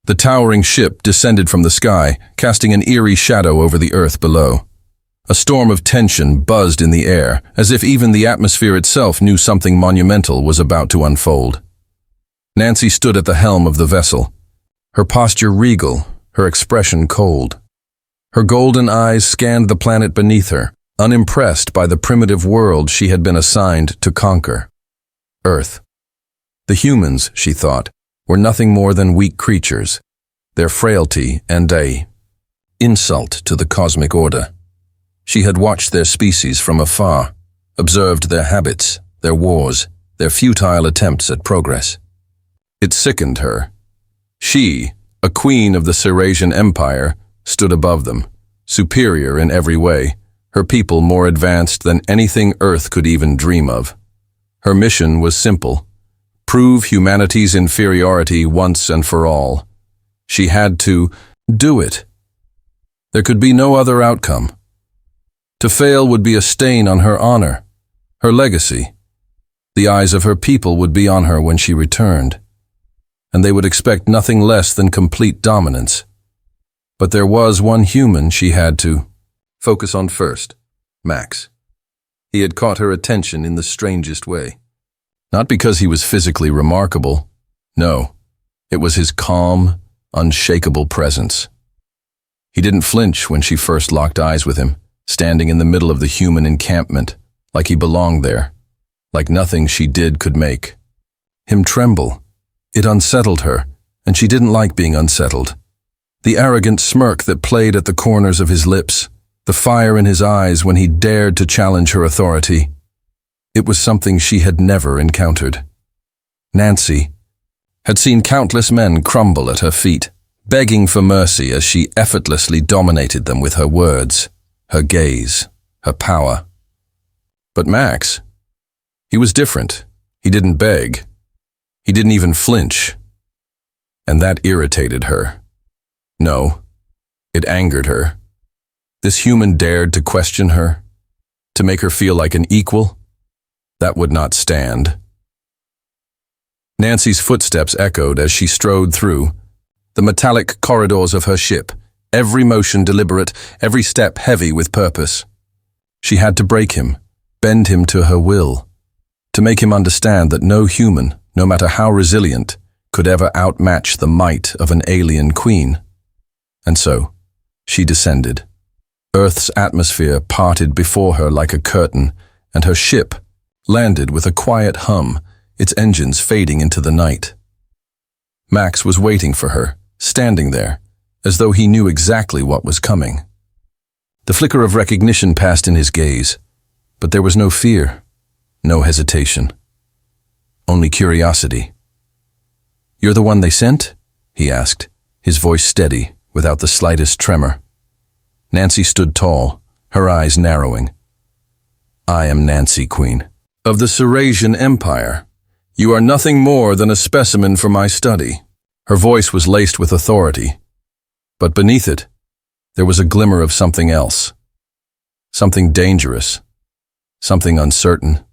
The towering ship descended from the sky, casting an eerie shadow over the earth below. A storm of tension buzzed in the air, as if even the atmosphere itself knew something monumental was about to unfold. Nancy stood at the helm of the vessel, her posture regal, her expression cold. Her golden eyes scanned the planet beneath her, unimpressed by the primitive world she had been assigned to conquer. Earth. The humans, she thought, were nothing more than weak creatures, their frailty and an insult to the cosmic order. She had watched their species from afar, observed their habits, their wars, their futile attempts at progress. It sickened her. She, a queen of the Cirasian Empire, stood above them, superior in every way, her people more advanced than anything Earth could even dream of. Her mission was simple: prove humanity's inferiority once and for all. She had to do it. There could be no other outcome. To fail would be a stain on her honor, her legacy. The eyes of her people would be on her when she returned, and they would expect nothing less than complete dominance. But there was one human she had to focus on first: Max. He had caught her attention in the strangest way. Not because he was physically remarkable. No, it was his calm, unshakable presence. He didn't flinch when she first locked eyes with him, standing in the middle of the human encampment, like he belonged there, like nothing she did could make him tremble. It unsettled her, and she didn't like being unsettled. The arrogant smirk that played at the corners of his lips, the fire in his eyes when he dared to challenge her authority. It was something she had never encountered. Nancy had seen countless men crumble at her feet, begging for mercy as she effortlessly dominated them with her words, her gaze, her power. But Max, he was different. He didn't beg. He didn't even flinch. And that irritated her. No, it angered her. This human dared to question her, to make her feel like an equal. That would not stand. Nancy's footsteps echoed as she strode through the metallic corridors of her ship, every motion deliberate, every step heavy with purpose. She had to break him, bend him to her will, to make him understand that no human, no matter how resilient, could ever outmatch the might of an alien queen. And so, she descended. Earth's atmosphere parted before her like a curtain, and her ship landed with a quiet hum, its engines fading into the night. Max was waiting for her, standing there, as though he knew exactly what was coming. The flicker of recognition passed in his gaze, but there was no fear, no hesitation. Only curiosity. "You're the one they sent?" he asked, his voice steady, without the slightest tremor. Nancy stood tall, her eyes narrowing. "I am Nancy, Queen, of the Cirasian Empire. You are nothing more than a specimen for my study." Her voice was laced with authority, but beneath it, there was a glimmer of something else. Something dangerous, something uncertain.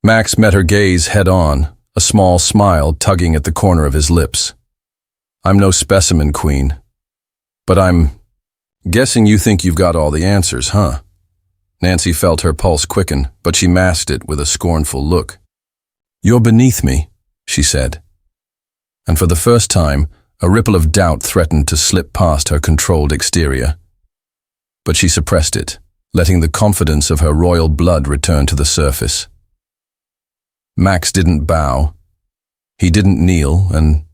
Max met her gaze head-on, a small smile tugging at the corner of his lips. "I'm no specimen, Queen, but I'm guessing you think you've got all the answers, huh?" Nancy felt her pulse quicken, but she masked it with a scornful look. "You're beneath me," she said. And for the first time, a ripple of doubt threatened to slip past her controlled exterior. But she suppressed it, letting the confidence of her royal blood return to the surface. Max didn't bow. He didn't kneel, and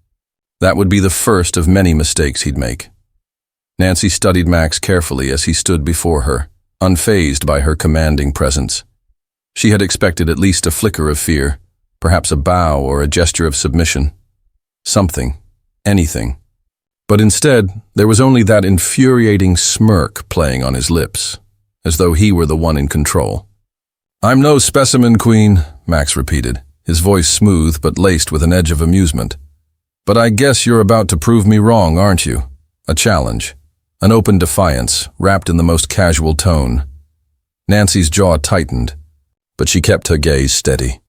that would be the first of many mistakes he'd make. Nancy studied Max carefully as he stood before her, unfazed by her commanding presence. She had expected at least a flicker of fear, perhaps a bow or a gesture of submission. Something, anything. But instead, there was only that infuriating smirk playing on his lips, as though he were the one in control. "I'm no specimen, Queen," Max repeated, his voice smooth but laced with an edge of amusement. "But I guess you're about to prove me wrong, aren't you? A challenge, an open defiance, wrapped in the most casual tone." Nancy's jaw tightened, but she kept her gaze steady.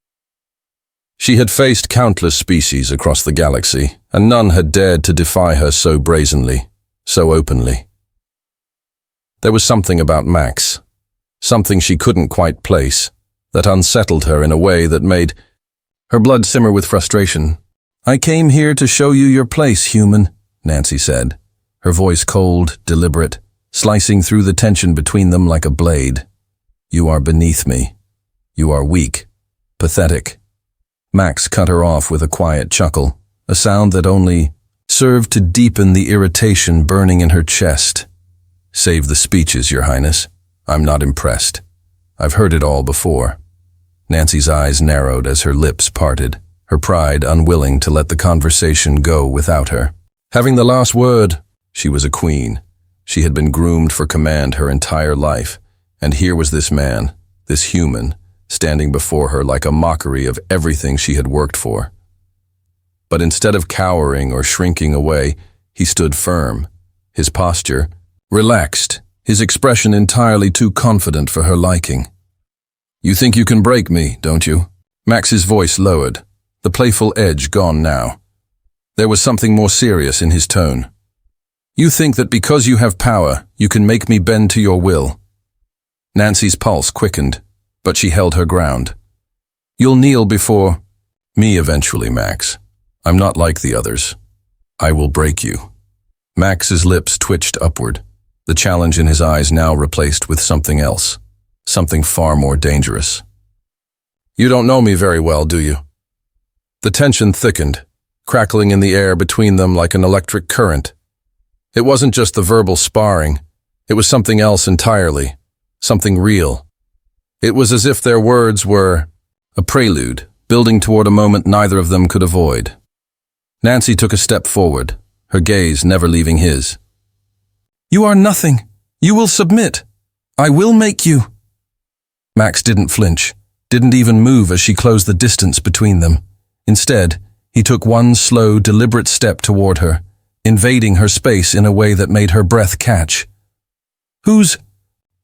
She had faced countless species across the galaxy, and none had dared to defy her so brazenly, so openly. There was something about Max, something she couldn't quite place, that unsettled her in a way that made her blood simmer with frustration. "I came here to show you your place, human," Nancy said, her voice cold, deliberate, slicing through the tension between them like a blade. "You are beneath me. You are weak, pathetic." Max cut her off with a quiet chuckle, a sound that only served to deepen the irritation burning in her chest. "Save the speeches, Your Highness. I'm not impressed. I've heard it all before." Nancy's eyes narrowed as her lips parted, her pride unwilling to let the conversation go without her. Having the last word, she was a queen. She had been groomed for command her entire life, and here was this man, this human, standing before her like a mockery of everything she had worked for. But instead of cowering or shrinking away, he stood firm, his posture relaxed, his expression entirely too confident for her liking. "You think you can break me, don't you?" Max's voice lowered, the playful edge gone now. There was something more serious in his tone. "You think that because you have power, you can make me bend to your will?" Nancy's pulse quickened, but she held her ground. "You'll kneel before me eventually, Max. I'm not like the others. I will break you." Max's lips twitched upward, the challenge in his eyes now replaced with something else, something far more dangerous. "You don't know me very well, do you?" The tension thickened, crackling in the air between them like an electric current. It wasn't just the verbal sparring, it was something else entirely, something real. It was as if their words were a prelude, building toward a moment neither of them could avoid. Nancy took a step forward, her gaze never leaving his. "You are nothing. You will submit. I will make you." Max didn't flinch, didn't even move as she closed the distance between them. Instead, he took one slow, deliberate step toward her, invading her space in a way that made her breath catch. "Who's—"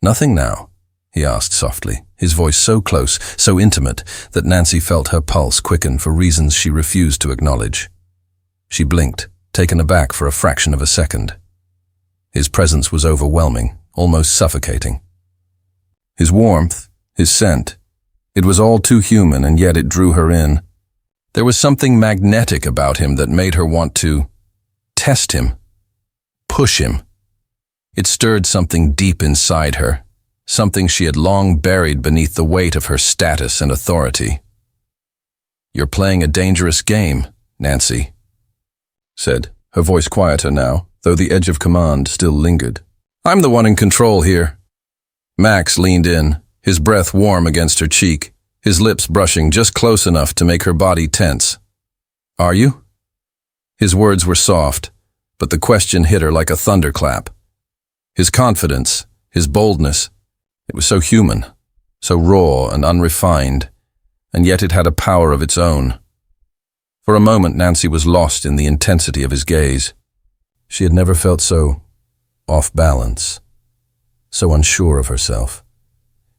"Nothing now?" he asked softly, his voice so close, so intimate, that Nancy felt her pulse quicken for reasons she refused to acknowledge. She blinked, taken aback for a fraction of a second. His presence was overwhelming, almost suffocating. His warmth, his scent, it was all too human, and yet it drew her in. There was something magnetic about him that made her want to test him, push him. It stirred something deep inside her, something she had long buried beneath the weight of her status and authority. "You're playing a dangerous game, Nancy," said, her voice quieter now, though the edge of command still lingered. "I'm the one in control here." Max leaned in, his breath warm against her cheek, his lips brushing just close enough to make her body tense. "Are you?" His words were soft, but the question hit her like a thunderclap. His confidence, his boldness, it was so human, so raw and unrefined, and yet it had a power of its own. For a moment, Nancy was lost in the intensity of his gaze. She had never felt so off balance, so unsure of herself.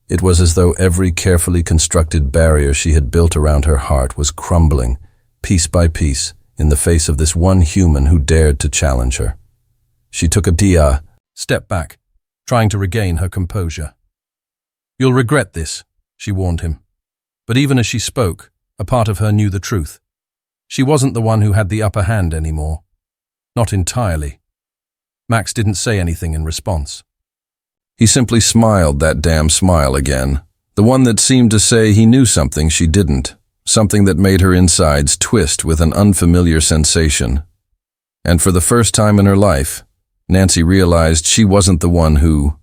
It was as though every carefully constructed barrier she had built around her heart was crumbling, piece by piece, in the face of this one human who dared to challenge her. She took a step back, trying to regain her composure. "You'll regret this," she warned him. But even as she spoke, a part of her knew the truth. She wasn't the one who had the upper hand anymore. Not entirely. Max didn't say anything in response. He simply smiled that damn smile again, the one that seemed to say he knew something she didn't, something that made her insides twist with an unfamiliar sensation. And for the first time in her life, Nancy realized she wasn't the one who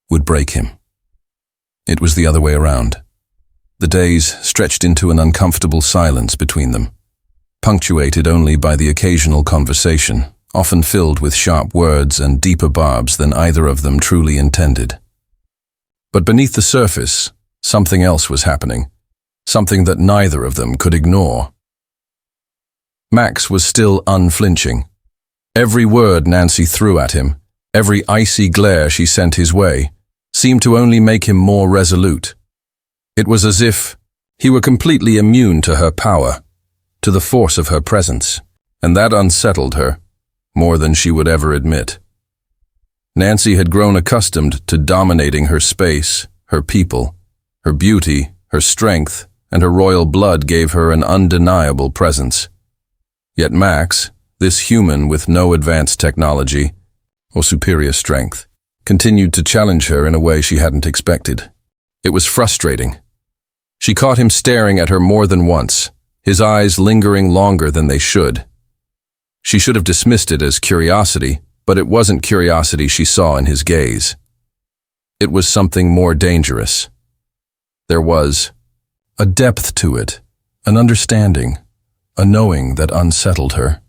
would break him. It was the other way around. The days stretched into an uncomfortable silence between them, punctuated only by the occasional conversation, often filled with sharp words and deeper barbs than either of them truly intended. But beneath the surface, something else was happening, something that neither of them could ignore. Max was still unflinching. Every word Nancy threw at him, every icy glare she sent his way, seemed to only make him more resolute. It was as if He were completely immune to her power, to the force of her presence, and that unsettled her more than she would ever admit. Nancy had grown accustomed to dominating her space, her people, her beauty, her strength, and her royal blood gave her an undeniable presence. Yet Max, this human with no advanced technology or superior strength, continued to challenge her in a way she hadn't expected. It was frustrating. She caught him staring at her more than once, his eyes lingering longer than they should. She should have dismissed it as curiosity, but it wasn't curiosity she saw in his gaze. It was something more dangerous. There was a depth to it, an understanding, a knowing that unsettled her.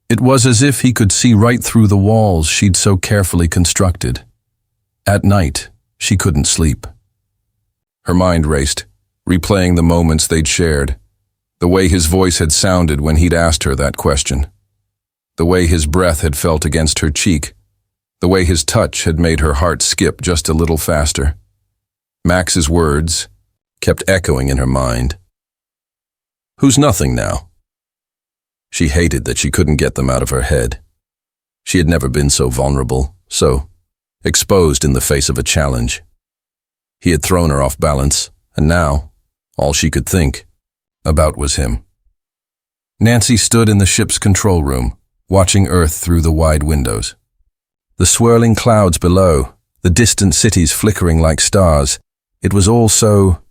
It was as if he could see right through the walls she'd so carefully constructed. At night, she couldn't sleep. Her mind raced, replaying the moments they'd shared, the way his voice had sounded when he'd asked her that question, the way his breath had felt against her cheek, the way his touch had made her heart skip just a little faster. Max's words kept echoing in her mind. Who's nothing now? She hated that she couldn't get them out of her head. She had never been so vulnerable, so exposed in the face of a challenge. He had thrown her off balance, and now, all she could think about was him. Nancy stood in the ship's control room, watching Earth through the wide windows. The swirling clouds below, the distant cities flickering like stars, it was all so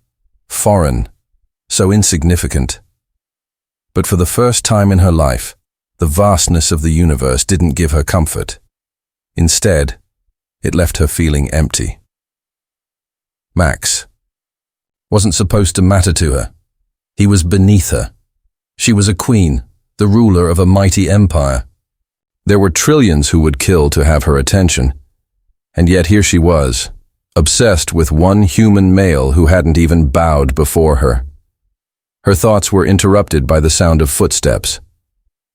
foreign, so insignificant. But for the first time in her life, the vastness of the universe didn't give her comfort. Instead, it left her feeling empty. Max wasn't supposed to matter to her. He was beneath her. She was a queen, the ruler of a mighty empire. There were trillions who would kill to have her attention, and yet here she was, obsessed with one human male who hadn't even bowed before her. Her thoughts were interrupted by the sound of footsteps.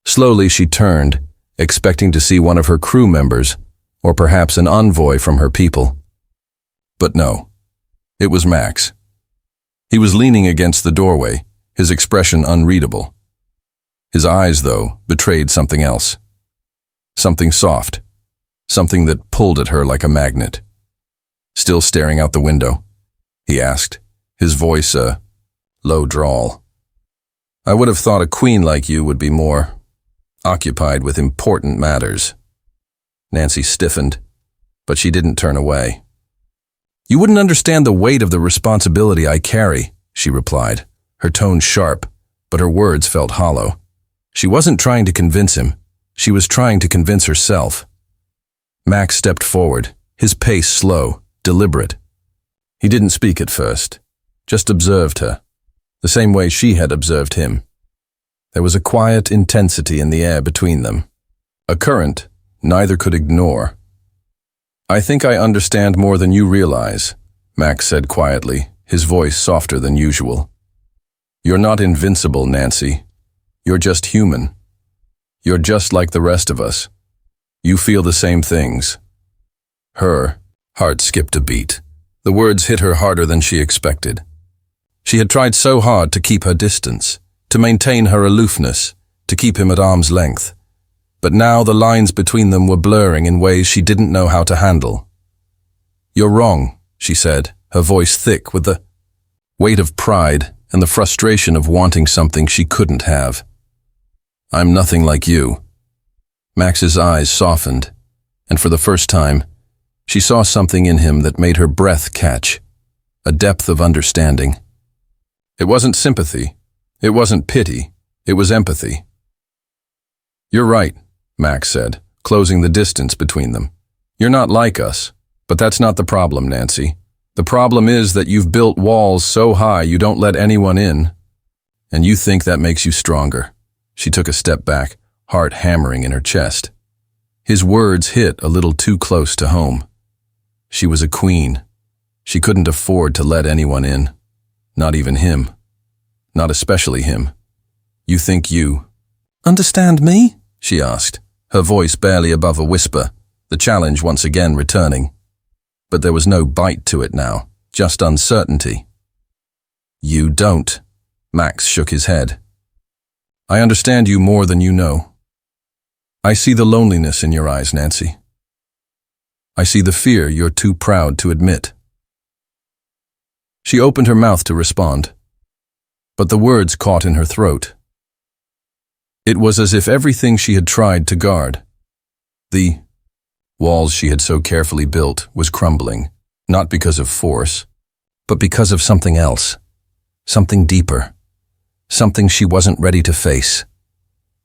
Slowly she turned, expecting to see one of her crew members, or perhaps an envoy from her people. But no, it was Max. He was leaning against the doorway, his expression unreadable. His eyes, though, betrayed something else. Something soft, something that pulled at her like a magnet. Still staring out the window, he asked, his voice a low drawl. I would have thought a queen like you would be more occupied with important matters. Nancy stiffened, but she didn't turn away. You wouldn't understand the weight of the responsibility I carry, she replied, her tone sharp, but her words felt hollow. She wasn't trying to convince him. She was trying to convince herself. Max stepped forward, his pace slow, deliberate. He didn't speak at first, just observed her, the same way she had observed him. There was a quiet intensity in the air between them, a current neither could ignore. I think I understand more than you realize, Max said quietly, his voice softer than usual. You're not invincible, Nancy. You're just human. You're just like the rest of us. You feel the same things. Her heart skipped a beat. The words hit her harder than she expected. She had tried so hard to keep her distance, to maintain her aloofness, to keep him at arm's length. But now the lines between them were blurring in ways she didn't know how to handle. You're wrong, she said, her voice thick with the weight of pride and the frustration of wanting something she couldn't have. I'm nothing like you. Max's eyes softened, and for the first time, she saw something in him that made her breath catch, a depth of understanding. It wasn't sympathy, it wasn't pity, it was empathy. You're right, Max said, closing the distance between them. You're not like us, but that's not the problem, Nancy. The problem is that you've built walls so high you don't let anyone in, and you think that makes you stronger. She took a step back, heart hammering in her chest. His words hit a little too close to home. She was a queen. She couldn't afford to let anyone in. Not even him. Not especially him. You think you understand me? She asked, her voice barely above a whisper, the challenge once again returning. But there was no bite to it now, just uncertainty. You don't. Max shook his head. I understand you more than you know. I see the loneliness in your eyes, Nancy. I see the fear you're too proud to admit. She opened her mouth to respond, but the words caught in her throat. It was as if everything she had tried to guard, the walls she had so carefully built, was crumbling, not because of force, but because of something else, something deeper, something she wasn't ready to face.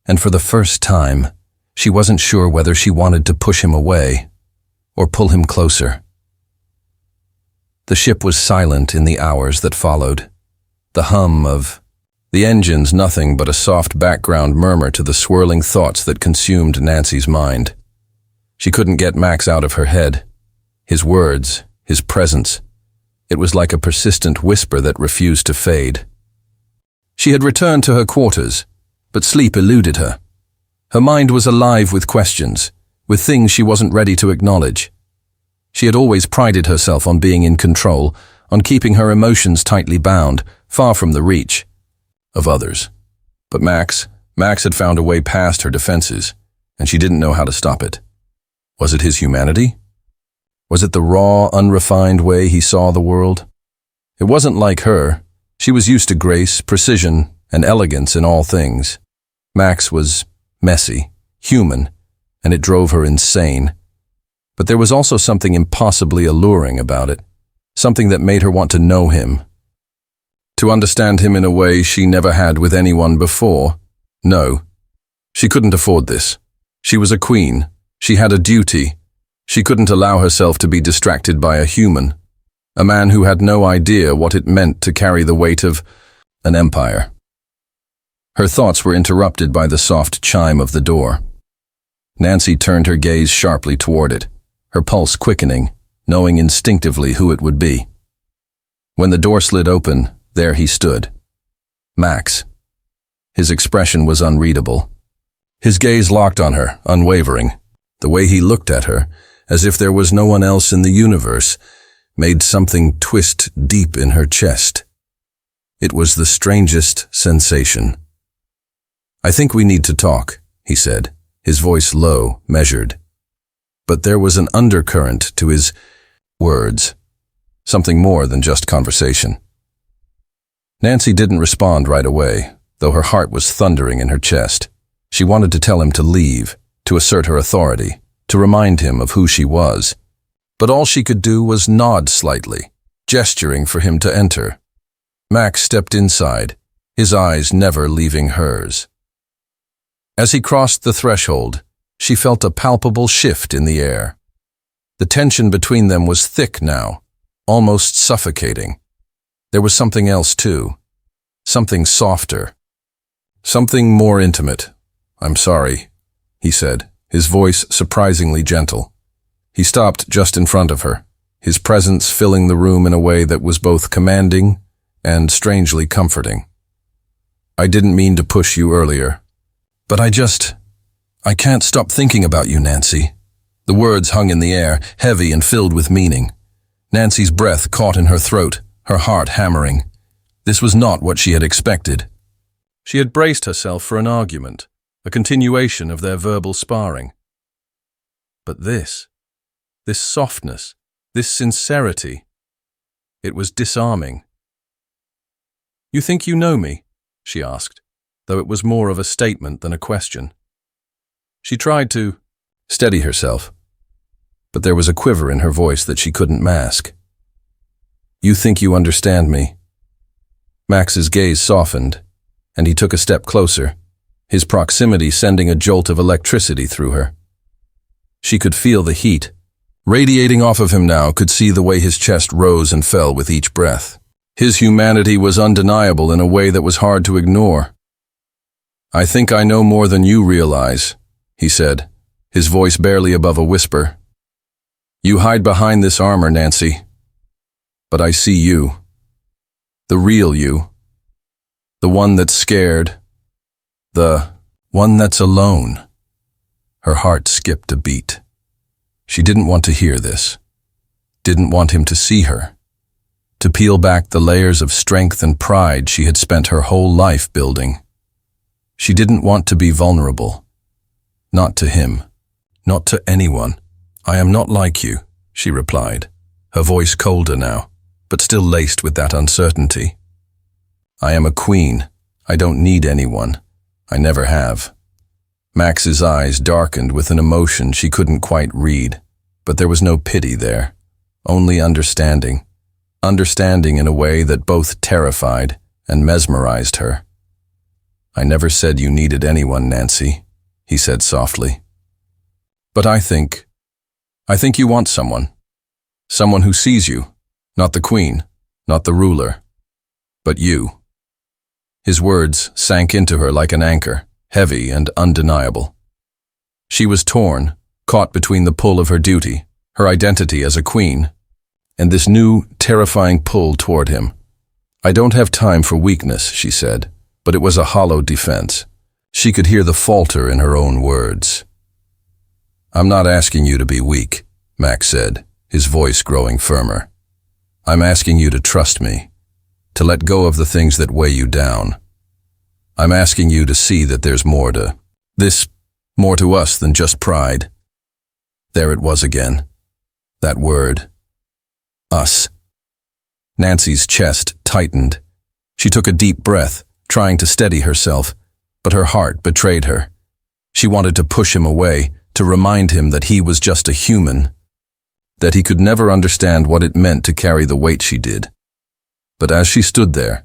And for the first time, she wasn't sure whether she wanted to push him away or pull him closer. The ship was silent in the hours that followed. The hum of the engines nothing but a soft background murmur to the swirling thoughts that consumed Nancy's mind. She couldn't get Max out of her head. His words, his presence. It was like a persistent whisper that refused to fade. She had returned to her quarters, but sleep eluded her. Her mind was alive with questions, with things she wasn't ready to acknowledge. She had always prided herself on being in control, on keeping her emotions tightly bound, far from the reach of others. But Max had found a way past her defenses, and she didn't know how to stop it. Was it his humanity? Was it the raw, unrefined way he saw the world? It wasn't like her. She was used to grace, precision, and elegance in all things. Max was messy, human, and it drove her insane. But there was also something impossibly alluring about it, something that made her want to know him, to understand him in a way she never had with anyone before. No, she couldn't afford this. She was a queen. She had a duty. She couldn't allow herself to be distracted by a human, a man who had no idea what it meant to carry the weight of an empire. Her thoughts were interrupted by the soft chime of the door. Nancy turned her gaze sharply toward it, her pulse quickening, knowing instinctively who it would be. When the door slid open, there he stood. Max. His expression was unreadable. His gaze locked on her, unwavering. The way he looked at her, as if there was no one else in the universe, made something twist deep in her chest. It was the strangest sensation. I think we need to talk, he said, his voice low, measured. But there was an undercurrent to his words, something more than just conversation. Nancy didn't respond right away, though her heart was thundering in her chest. She wanted to tell him to leave, to assert her authority, to remind him of who she was. But all she could do was nod slightly, gesturing for him to enter. Max stepped inside, his eyes never leaving hers. As he crossed the threshold, she felt a palpable shift in the air. The tension between them was thick now, almost suffocating. There was something else too, something softer, something more intimate. I'm sorry, he said, his voice surprisingly gentle. He stopped just in front of her, his presence filling the room in a way that was both commanding and strangely comforting. I didn't mean to push you earlier, but I can't stop thinking about you, Nancy. The words hung in the air, heavy and filled with meaning. Nancy's breath caught in her throat, her heart hammering. This was not what she had expected. She had braced herself for an argument, a continuation of their verbal sparring. But this softness, this sincerity, it was disarming. You think you know me? She asked, though it was more of a statement than a question. She tried to steady herself, but there was a quiver in her voice that she couldn't mask. You think you understand me? Max's gaze softened, and he took a step closer, his proximity sending a jolt of electricity through her. She could feel the heat, radiating off of him now, could see the way his chest rose and fell with each breath. His humanity was undeniable in a way that was hard to ignore. I think I know more than you realize, he said, his voice barely above a whisper. You hide behind this armor, Nancy. But I see you. The real you. The one that's scared. The one that's alone. Her heart skipped a beat. She didn't want to hear this. Didn't want him to see her. to peel back the layers of strength and pride she had spent her whole life building. She didn't want to be vulnerable. Not to him. Not to anyone. "I am not like you," she replied, her voice colder now, but still laced with that uncertainty. "I am a queen. I don't need anyone. I never have." Max's eyes darkened with an emotion she couldn't quite read, but there was no pity there, only understanding. Understanding in a way that both terrified and mesmerized her. "I never said you needed anyone, Nancy," he said softly. "But I think you want someone. Someone who sees you, not the queen, not the ruler, but you." His words sank into her like an anchor, heavy and undeniable. She was torn, caught between the pull of her duty, her identity as a queen, and this new, terrifying pull toward him. "I don't have time for weakness," she said, but it was a hollow defense. She could hear the falter in her own words. "I'm not asking you to be weak," Max said, his voice growing firmer. "I'm asking you to trust me, to let go of the things that weigh you down. I'm asking you to see that there's more to us than just pride." There it was again, that word. Us. Nancy's chest tightened. She took a deep breath, trying to steady herself, but her heart betrayed her. She wanted to push him away, to remind him that he was just a human, that he could never understand what it meant to carry the weight she did. But as she stood there,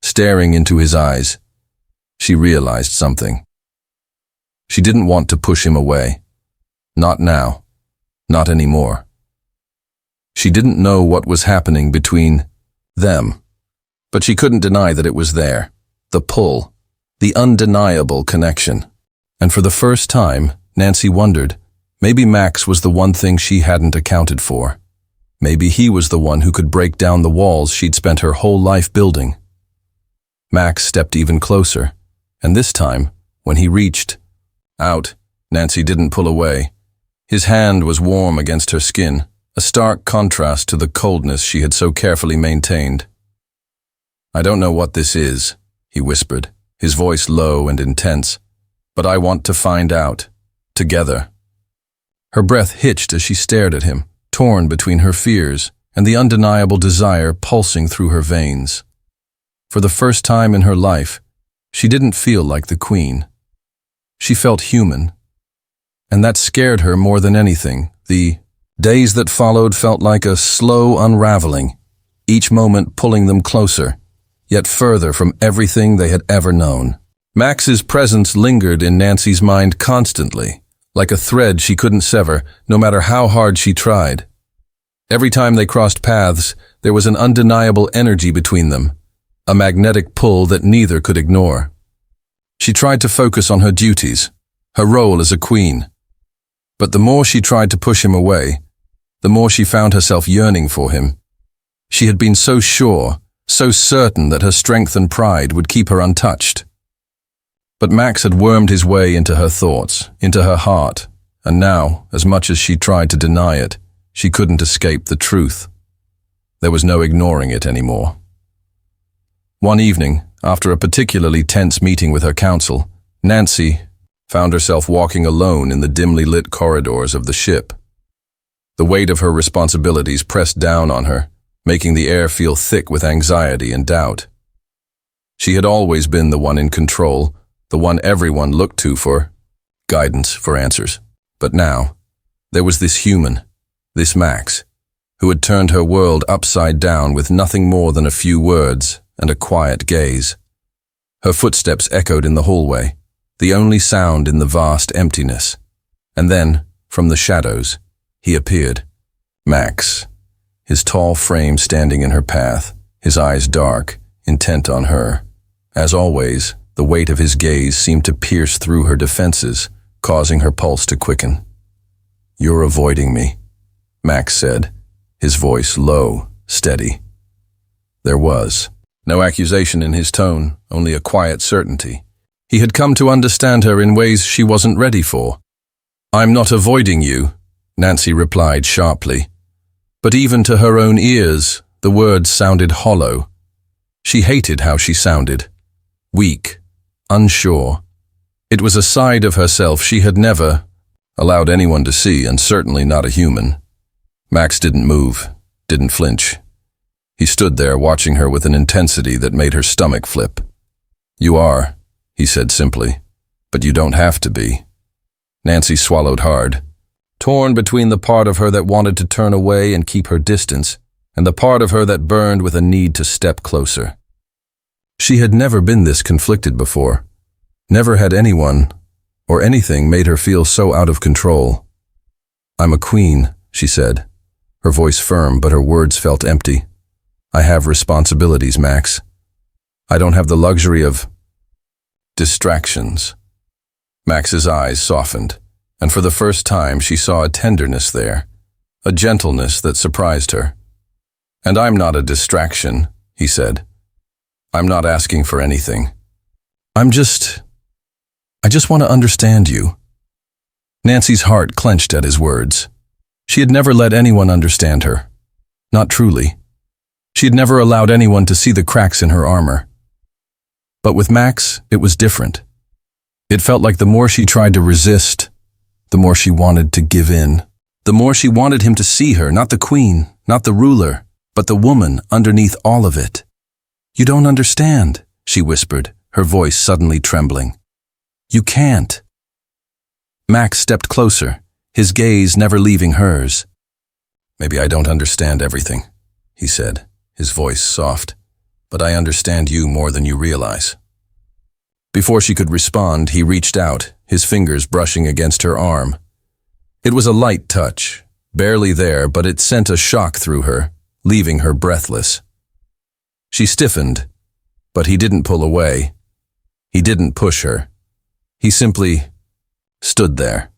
staring into his eyes, she realized something. She didn't want to push him away. Not now. Not anymore. She didn't know what was happening between them, but she couldn't deny that it was there. The pull, the undeniable connection. And for the first time, Nancy wondered, maybe Max was the one thing she hadn't accounted for. Maybe he was the one who could break down the walls she'd spent her whole life building. Max stepped even closer, and this time, when he reached out, Nancy didn't pull away. His hand was warm against her skin, a stark contrast to the coldness she had so carefully maintained. "I don't know what this is," he whispered, his voice low and intense, "but I want to find out. Together." Her breath hitched as she stared at him, torn between her fears and the undeniable desire pulsing through her veins. For the first time in her life, she didn't feel like the queen. She felt human. And that scared her more than anything. The days that followed felt like a slow unraveling, each moment pulling them closer, yet further from everything they had ever known. Max's presence lingered in Nancy's mind constantly, like a thread she couldn't sever, no matter how hard she tried. Every time they crossed paths, there was an undeniable energy between them, a magnetic pull that neither could ignore. She tried to focus on her duties, her role as a queen. But the more she tried to push him away, the more she found herself yearning for him. She had been so sure, so certain that her strength and pride would keep her untouched. But Max had wormed his way into her thoughts, into her heart, and now, as much as she tried to deny it, she couldn't escape the truth. There was no ignoring it anymore. One evening, after a particularly tense meeting with her council, Nancy found herself walking alone in the dimly lit corridors of the ship. The weight of her responsibilities pressed down on her, making the air feel thick with anxiety and doubt. She had always been the one in control, the one everyone looked to for guidance, for answers. But now, there was this human, this Max, who had turned her world upside down with nothing more than a few words and a quiet gaze. Her footsteps echoed in the hallway, the only sound in the vast emptiness. And then, from the shadows, he appeared. Max, his tall frame standing in her path, his eyes dark, intent on her. As always, the weight of his gaze seemed to pierce through her defenses, causing her pulse to quicken. "You're avoiding me," Max said, his voice low, steady. There was no accusation in his tone, only a quiet certainty. He had come to understand her in ways she wasn't ready for. "I'm not avoiding you," Nancy replied sharply. But even to her own ears, The words sounded hollow. She hated how she sounded. Weak, unsure. It was a side of herself she had never allowed anyone to see, and certainly not a human. Max didn't move, didn't flinch. He stood there watching her with an intensity that made her stomach flip. "You are," he said simply, "but you don't have to be." Nancy swallowed hard, torn between the part of her that wanted to turn away and keep her distance, and the part of her that burned with a need to step closer. She had never been this conflicted before. Never had anyone or anything made her feel so out of control. "I'm a queen," she said, her voice firm, but her words felt empty. "I have responsibilities, Max. I don't have the luxury of distractions." Max's eyes softened, and for the first time she saw a tenderness there, a gentleness that surprised her. "And I'm not a distraction," he said. "I'm not asking for anything. I just want to understand you." Nancy's heart clenched at his words. She had never let anyone understand her. Not truly. She had never allowed anyone to see the cracks in her armor. But with Max, it was different. It felt like the more she tried to resist, the more she wanted to give in. The more she wanted him to see her, not the queen, not the ruler, but the woman underneath all of it. "You don't understand," she whispered, her voice suddenly trembling. "You can't." Max stepped closer, his gaze never leaving hers. "Maybe I don't understand everything," he said, his voice soft, "but I understand you more than you realize." Before she could respond, he reached out, his fingers brushing against her arm. It was a light touch, barely there, but it sent a shock through her, leaving her breathless. She stiffened, but he didn't pull away. He didn't push her. He simply stood there,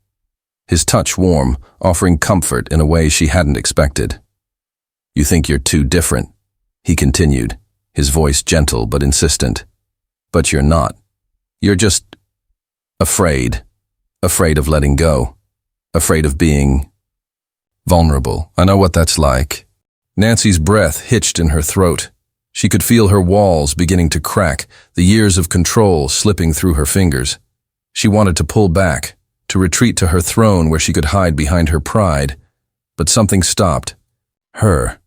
his touch warm, offering comfort in a way she hadn't expected. "You think you're too different," he continued, his voice gentle but insistent. "But you're not. You're just afraid of letting go, afraid of being vulnerable. I know what that's like." Nancy's breath hitched in her throat. She could feel her walls beginning to crack, the years of control slipping through her fingers. She wanted to pull back, to retreat to her throne where she could hide behind her pride, but something stopped. Her.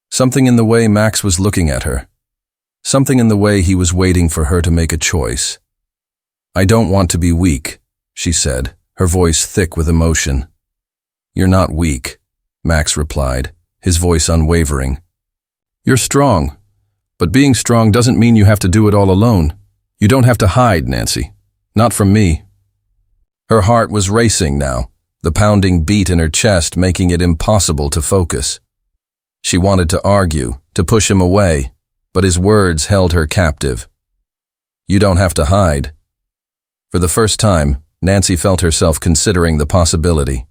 Something in the way Max was looking at her. Something in the way he was waiting for her to make a choice. "I don't want to be weak," she said, her voice thick with emotion. "You're not weak," Max replied, his voice unwavering. "You're strong, but being strong doesn't mean you have to do it all alone. You don't have to hide, Nancy. Not from me." Her heart was racing now, the pounding beat in her chest making it impossible to focus. She wanted to argue, to push him away, but his words held her captive. "You don't have to hide." For the first time, Nancy felt herself considering the possibility.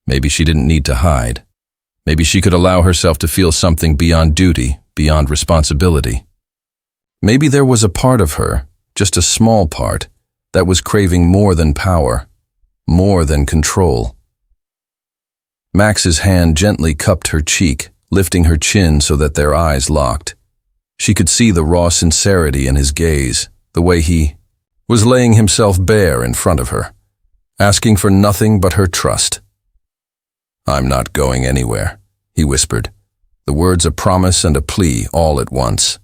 Maybe she didn't need to hide. Maybe she could allow herself to feel something beyond duty, beyond responsibility. Maybe there was a part of her, just a small part, that was craving more than power, more than control. Max's hand gently cupped her cheek, lifting her chin so that their eyes locked. She could see the raw sincerity in his gaze, the way he was laying himself bare in front of her, asking for nothing but her trust. "I'm not going anywhere," he whispered, the words a promise and a plea all at once.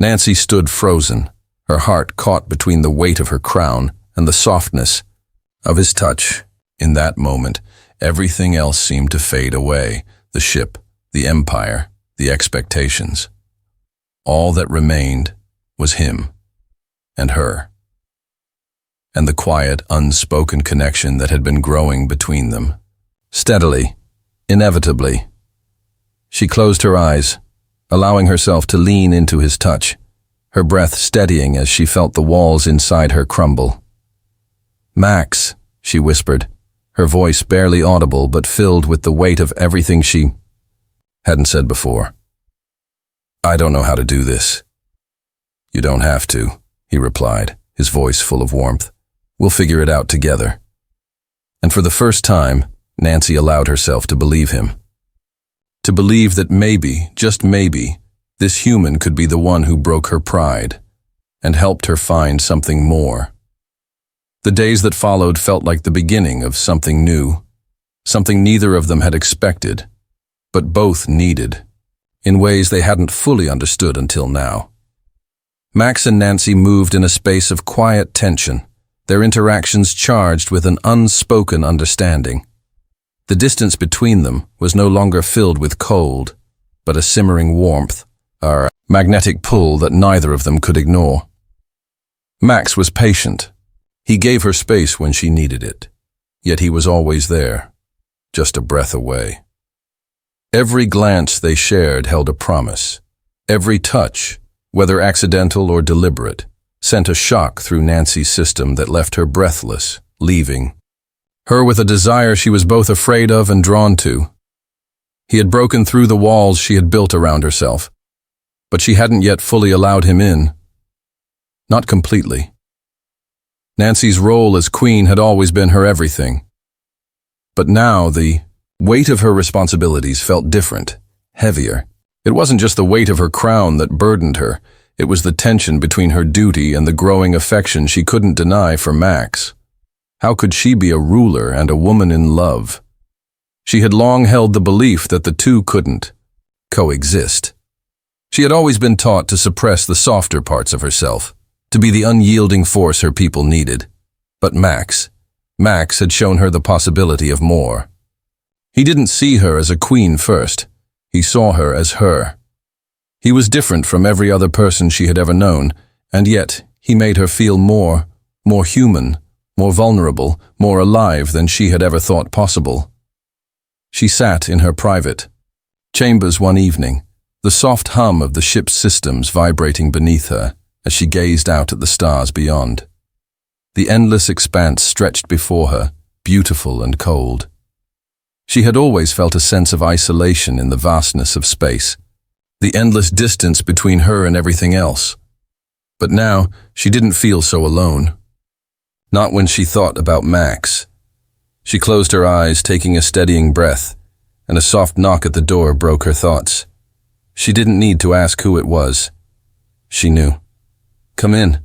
Nancy stood frozen, her heart caught between the weight of her crown and the softness of his touch. In that moment, everything else seemed to fade away, the ship, the empire, the expectations. All that remained was him and her, and the quiet, unspoken connection that had been growing between them. Steadily, inevitably, she closed her eyes, allowing herself to lean into his touch, her breath steadying as she felt the walls inside her crumble. "Max," she whispered, her voice barely audible but filled with the weight of everything she hadn't said before. "I don't know how to do this." "You don't have to," he replied, his voice full of warmth. "We'll figure it out together." And for the first time, Nancy allowed herself to believe him. To believe that maybe, just maybe, this human could be the one who broke her pride and helped her find something more. The days that followed felt like the beginning of something new, something neither of them had expected, but both needed, in ways they hadn't fully understood until now. Max and Nancy moved in a space of quiet tension, their interactions charged with an unspoken understanding. The distance between them was no longer filled with cold, but a simmering warmth, a magnetic pull that neither of them could ignore. Max was patient. He gave her space when she needed it, yet he was always there, just a breath away. Every glance they shared held a promise. Every touch, whether accidental or deliberate, sent a shock through Nancy's system that left her breathless, leaving her with a desire she was both afraid of and drawn to. He had broken through the walls she had built around herself, but she hadn't yet fully allowed him in. Not completely. Nancy's role as queen had always been her everything. But now the weight of her responsibilities felt different, heavier. It wasn't just the weight of her crown that burdened her, it was the tension between her duty and the growing affection she couldn't deny for Max. How could she be a ruler and a woman in love? She had long held the belief that the two couldn't coexist. She had always been taught to suppress the softer parts of herself, to be the unyielding force her people needed. But Max had shown her the possibility of more. He didn't see her as a queen first. He saw her as her. He was different from every other person she had ever known, and yet he made her feel more human, more vulnerable, more alive than she had ever thought possible. She sat in her private chambers one evening, the soft hum of the ship's systems vibrating beneath her as she gazed out at the stars beyond. The endless expanse stretched before her, beautiful and cold. She had always felt a sense of isolation in the vastness of space, the endless distance between her and everything else. But now she didn't feel so alone. Not when she thought about Max. She closed her eyes, taking a steadying breath, and a soft knock at the door broke her thoughts. She didn't need to ask who it was. She knew. "Come in,"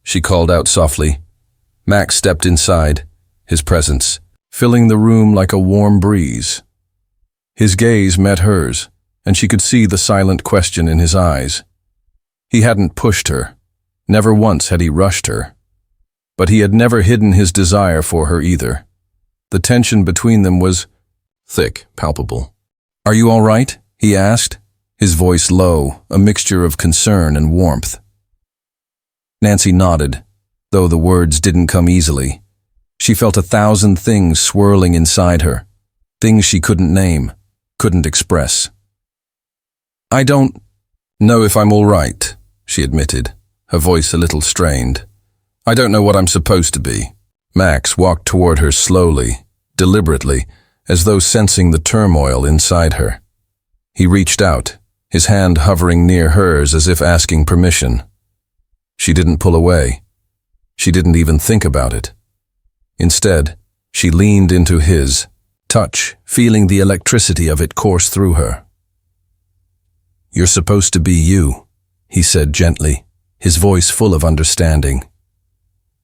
she called out softly. Max stepped inside, his presence filling the room like a warm breeze. His gaze met hers, and she could see the silent question in his eyes. He hadn't pushed her. Never once had he rushed her. But he had never hidden his desire for her either. The tension between them was thick, palpable. "Are you all right?" he asked, his voice low, a mixture of concern and warmth. Nancy nodded, though the words didn't come easily. She felt 1,000 things swirling inside her, things she couldn't name, couldn't express. "I don't know if I'm all right," she admitted, her voice a little strained. "I don't know what I'm supposed to be." Max walked toward her slowly, deliberately, as though sensing the turmoil inside her. He reached out, his hand hovering near hers as if asking permission. She didn't pull away. She didn't even think about it. Instead, she leaned into his touch, feeling the electricity of it course through her. "You're supposed to be you," he said gently, his voice full of understanding.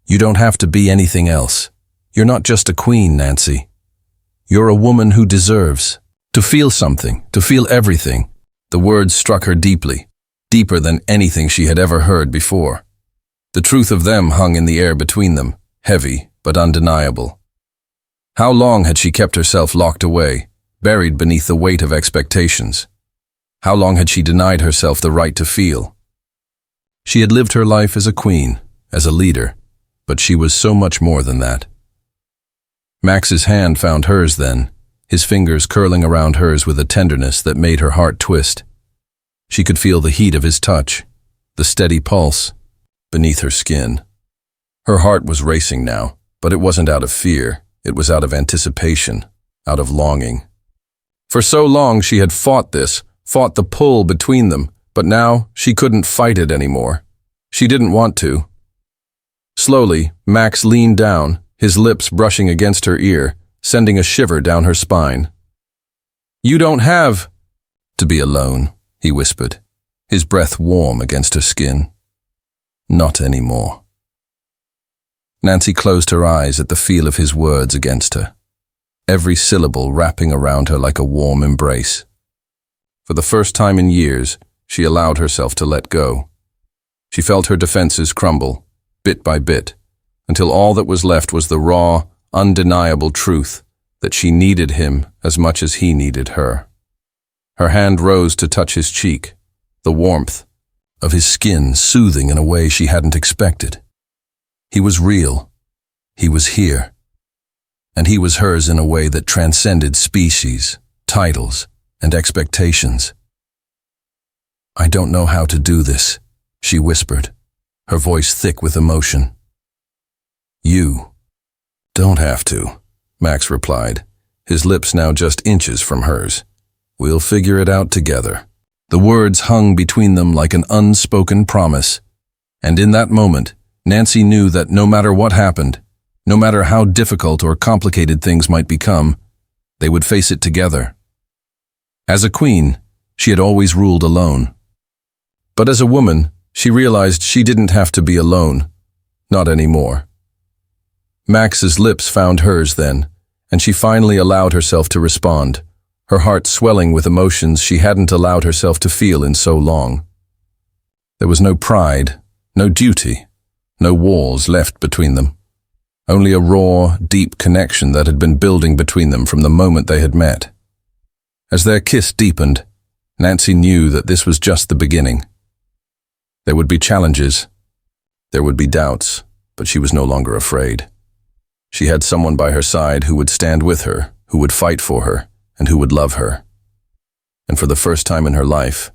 "You don't have to be anything else. You're not just a queen, Nancy. You're a woman who deserves to feel something, to feel everything." The words struck her deeply, deeper than anything she had ever heard before. The truth of them hung in the air between them, heavy but undeniable. How long had she kept herself locked away, buried beneath the weight of expectations? How long had she denied herself the right to feel? She had lived her life as a queen, as a leader, but she was so much more than that. Max's hand found hers then, his fingers curling around hers with a tenderness that made her heart twist. She could feel the heat of his touch, the steady pulse, beneath her skin. Her heart was racing now, but it wasn't out of fear, it was out of anticipation, out of longing. For so long she had fought the pull between them, but now she couldn't fight it anymore. She didn't want to. Slowly, Max leaned down, his lips brushing against her ear, sending a shiver down her spine. "You don't have to be alone," he whispered, his breath warm against her skin. "Not anymore." Nancy closed her eyes at the feel of his words against her, every syllable wrapping around her like a warm embrace. For the first time in years, she allowed herself to let go. She felt her defenses crumble, bit by bit, until all that was left was the raw, undeniable truth that she needed him as much as he needed her. Her hand rose to touch his cheek, the warmth of his skin soothing in a way she hadn't expected. He was real. He was here. And he was hers in a way that transcended species, titles, and expectations. "I don't know how to do this," she whispered, her voice thick with emotion. "You don't have to," Max replied, his lips now just inches from hers. "We'll figure it out together." The words hung between them like an unspoken promise, and in that moment, Nancy knew that no matter what happened, no matter how difficult or complicated things might become, they would face it together. As a queen, she had always ruled alone. But as a woman, she realized she didn't have to be alone. Not anymore. Max's lips found hers then, and she finally allowed herself to respond, her heart swelling with emotions she hadn't allowed herself to feel in so long. There was no pride, no duty, no walls left between them. Only a raw, deep connection that had been building between them from the moment they had met. As their kiss deepened, Nancy knew that this was just the beginning. There would be challenges. There would be doubts, but she was no longer afraid. She had someone by her side who would stand with her, who would fight for her, and who would love her. And for the first time in her life,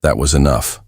that was enough.